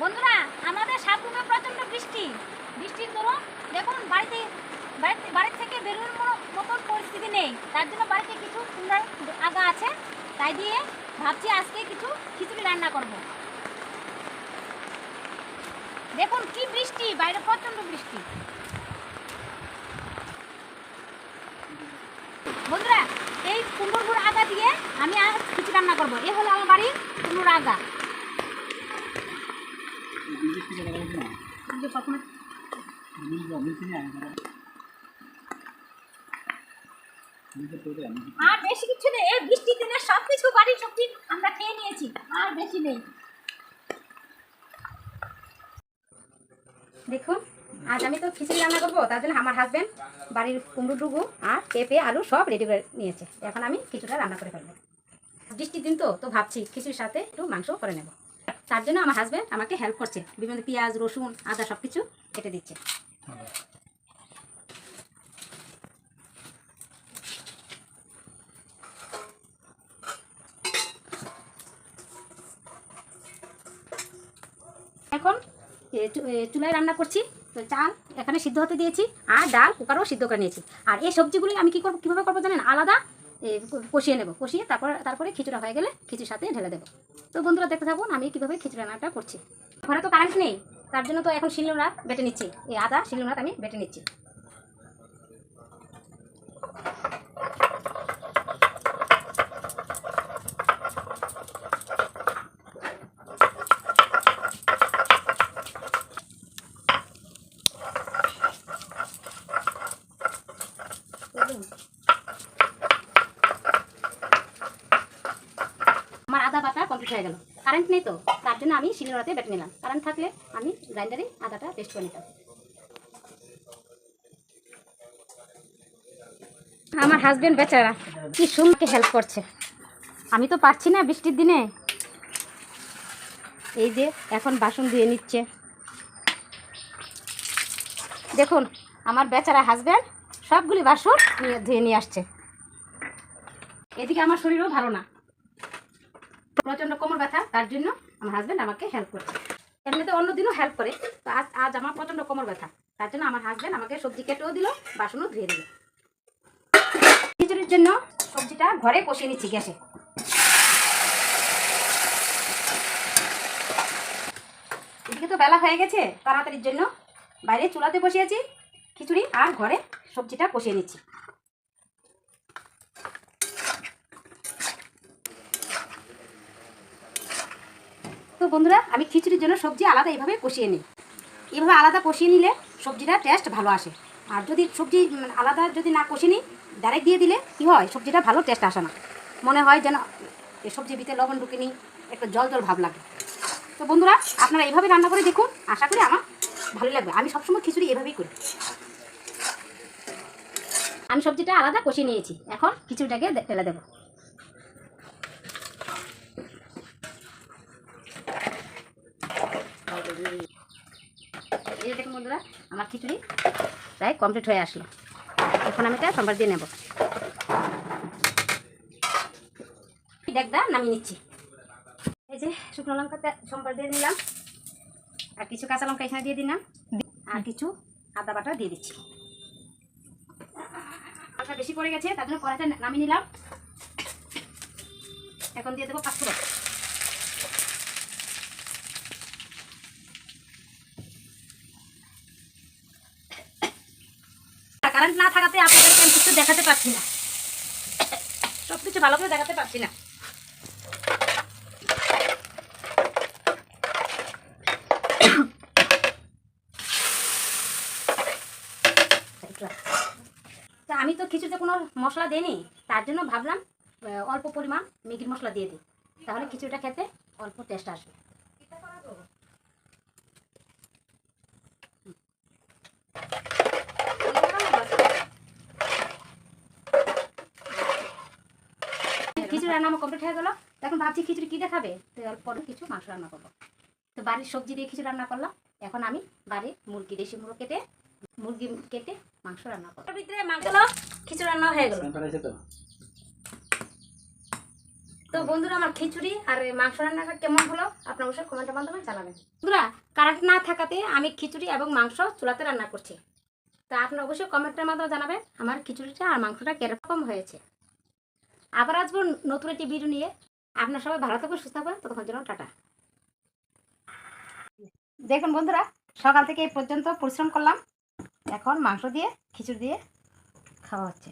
বন্ধুরা, আমাদের সাতপুরে প্রচণ্ড বৃষ্টির দরুন দেখুন বাড়ি থেকে বেরোনোর মতন পরিস্থিতি নেই। তার জন্য বাড়িতে কিছু কুমড়ার আগা আছে, তাই দিয়ে ভাবছি আজকে কিছু খিচুড়ি রান্না করব। দেখুন কি বৃষ্টি, বাইরে প্রচণ্ড বৃষ্টি। বন্ধুরা, এই কুমড়োর আগা দিয়ে আমি আর খিচুড়ি রান্না করব। এ হলো আমার বাড়ির কুমড়োর আগা। আর বেশি কিছু নেই, এই বৃষ্টির দিনে সবকিছু বাড়ির সবজি আমরা খেয়ে নিয়েছি, আর বেশি নেই। দেখুন, আজ আমি তো খিচুড়ি রান্না করবো, তার জন্য আমার হাজবেন্ড বাড়ির কুমড়ো ডুগু আর পেঁপে আলু সব রেডি করে নিয়েছে। এখন আমি খিচুড়িটা রান্না করে ফেলবো। বৃষ্টির দিন তো ভাবছি খিচুড়ির সাথে একটু মাংস করে নেব। তার জন্য আমার হাজবেন্ড আমাকে হেল্প করছে, বিভিন্ন পেঁয়াজ রসুন আদা সব কিছু কেটে দিচ্ছে। এখন চুলায় রান্না করছি, তো চাল এখানে সিদ্ধ হতে দিয়েছি আর ডাল কুকারও সিদ্ধ করে নিয়েছি। আর এই সবজিগুলি আমি কীভাবে করবো জানেন? আলাদা কষিয়ে নেব, কষিয়ে তারপরে খিচুড়া হয়ে গেলে খিচুড়ির সাথে ঢেলে দেবো। তো বন্ধুরা দেখতে থাকুন আমি কীভাবে খিচুড়ি রান্নাটা করছি। ঘরে তো কারেন্ট নেই, তার জন্য তো এখন শিলনোড়া বেটে নিচ্ছি। এই আদা শিলনোড়া আমি বেটে নিচ্ছি। আমার আদা বাটা কমপ্লিট হয়ে গেল। কারেন্ট নেই তো, তার জন্য আমি শিলনোড়াতে বেটে নিলাম। কারেন্ট থাকলে আমি গ্রাইন্ডারে আদাটা পেস্ট করে নিতাম। আমার হাজবেন্ড বেচারা কি সুন্দর হেল্প করছে, আমি তো পারছি না বৃষ্টির দিনে। এই যে এখন বাসন ধুয়ে নিচ্ছে। দেখুন আমার বেচারা হাজবেন্ড সবগুলি বাসন ধুয়ে নিয়ে আসছে। এদিকে আমার শরীরও ভালো না, প্রচণ্ড কোমর ব্যথা, তার জন্য আমার হাজবেন্ড আমাকে হেল্প করছে। এমনিতে অন্যদিনও হেল্প করে, তো আজ আমার প্রচণ্ড কোমর ব্যথা, তার জন্য আমার হাজবেন্ড আমাকে সবজি কেটেও দিল, বাসনও ধুয়ে দিল। খিচুড়ির জন্য সবজিটা ঘরে কষিয়ে নিচ্ছি গ্যাসে। এদিকে তো বেলা হয়ে গেছে, তাড়াতাড়ির জন্য বাইরে চুলাতে বসিয়েছি খিচুড়ি আর ঘরে সবজিটা কষিয়ে নিচ্ছি। তো বন্ধুরা, আমি খিচুড়ির জন্য সবজি আলাদা এইভাবে কষিয়ে নিই। এইভাবে আলাদা কষিয়ে নিলে সবজিটা টেস্ট ভালো আসে। আর যদি সবজি আলাদা যদি না কষিয়ে নিই, ডাইরেক্ট দিয়ে দিলে কী হয়, সবজিটা ভালো টেস্ট আসে না, মনে হয় যেন এই সবজির ভিতরে লবণ ঢুকে নিই, একটু জল জল ভাব লাগে। তো বন্ধুরা, আপনারা এইভাবে রান্না করে দেখুন, আশা করি আমার ভালো লাগবে। আমি সবসময় খিচুড়ি এভাবেই করি। আমি সবজিটা আলাদা কষিয়ে নিয়েছি, এখন খিচুড়িটাকে ঢেলে দেবো। এই দেখুন বন্ধুরা, আমার খিচুড়ি প্রায় কমপ্লিট হয়ে আসলো। এখন আমি এটা সম্বার দিয়ে নেব। দেখদা নামিয়ে নিচ্ছি। এই যে শুকনো লঙ্কাতে সম্বার দিয়ে নিলাম, আর কিছু কাঁচা লঙ্কা এখানে দিয়ে দিলাম, আর কিছু আদা বাটা দিয়ে দিচ্ছি। আদা বেশি পড়ে গেছে, তার জন্য কড়াইটা নামিয়ে নিলাম। এখন দিয়ে দেবো পাঁচফোড়ন। কারেন্ট না থাকাতে আপনাদেরকে আমি কিছু দেখাতে পারছি না, সব কিছু ভালো করে দেখাতে পারছি না। তা আমি তো খিচুড়িতে কোনো মশলা দিইনি, তার জন্য ভাবলাম অল্প পরিমাণ ম্যাগি মশলা দিয়ে দিই, তাহলে খিচুড়িটা খেতে অল্প টেস্ট আসবে। খিচুড়ি রান্না আমার কমপ্লিট হয়ে গেল। এখন ভাবছি খিচুড়ি কী দেখাবে, তো পরে কিছু মাংস রান্না করবো। তো বাড়ির সবজি দিয়ে খিচুড়ি রান্না করলাম। এখন আমি বাড়ির দেশি মুরগি কেটে মাংস রান্না করবো। ভিতরে মাংস খিচুড়ি রান্না হয়ে গেল। তো তো বন্ধুরা, আমার খিচুড়ি আর মাংস রান্নাটা কেমন হলো আপনার অবশ্যই কমেন্টের মাধ্যমে জানাবেন। বন্ধুরা, কারেন্ট না থাকাতে আমি খিচুড়ি এবং মাংস চুলাতে রান্না করছি। তা আপনারা অবশ্যই কমেন্টের মাধ্যমে জানাবেন আমার খিচুড়িটা আর মাংসটা কিরকম হয়েছে। আবার আসবো নতুন একটি ভিডিও নিয়ে। আপনার সবাই ভালো থাকবেন, সুস্থ থাকবেন, ততক্ষণ জন্য টাটা। দেখুন বন্ধুরা, সকাল থেকে এই পর্যন্ত পরিশ্রম করলাম, এখন মাংস দিয়ে খিচুড়ি দিয়ে খাওয়া হচ্ছে।